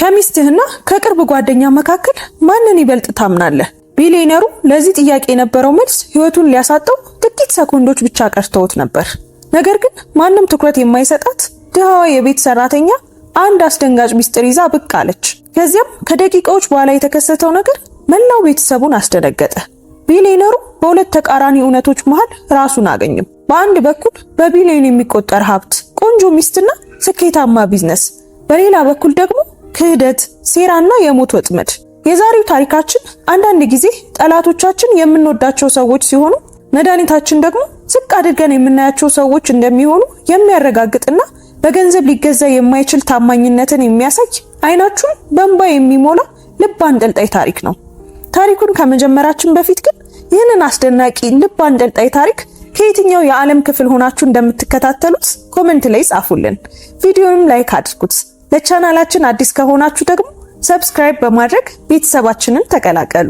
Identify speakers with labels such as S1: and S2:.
S1: ከሚስትህና ከቅርብ ጓደኛ መካከል ማንን ይበልጥ ታምናለህ? ቢሊየነሩ ለዚህ ጥያቄ የነበረው መልስ ህይወቱን ሊያሳጣው ጥቂት ሰኮንዶች ብቻ ቀርተውት ነበር። ነገር ግን ማንም ትኩረት የማይሰጣት ድሃዋ የቤት ሰራተኛ አንድ አስደንጋጭ ሚስጥር ይዛ ብቅ አለች። ከዚያም ከደቂቃዎች በኋላ የተከሰተው ነገር መላው ቤተሰቡን አስደነገጠ። ቢሊየነሩ በሁለት ተቃራኒ እውነቶች መሃል ራሱን አገኘው። በአንድ በኩል በቢሊዮን የሚቆጠር ሀብት፣ ቆንጆ ሚስትና ስኬታማ ቢዝነስ፣ በሌላ በኩል ደግሞ ክህደት፣ ሴራና የሞት ወጥመድ። የዛሬው ታሪካችን አንዳንድ ጊዜ ጠላቶቻችን የምንወዳቸው ሰዎች ሲሆኑ መድኃኒታችን ደግሞ ዝቅ አድርገን የምናያቸው ሰዎች እንደሚሆኑ የሚያረጋግጥና በገንዘብ ሊገዛ የማይችል ታማኝነትን የሚያሳይ አይናችሁን በእንባ የሚሞላ ልብ አንጠልጣይ ታሪክ ነው። ታሪኩን ከመጀመራችን በፊት ግን ይህንን አስደናቂ ልብ አንጠልጣይ ታሪክ ከየትኛው የዓለም ክፍል ሆናችሁ እንደምትከታተሉት ኮሜንት ላይ ጻፉልን። ቪዲዮንም ላይክ አድርጉት። ለቻናላችን አዲስ ከሆናችሁ ደግሞ ሰብስክራይብ በማድረግ ቤተሰባችንን ተቀላቀሉ።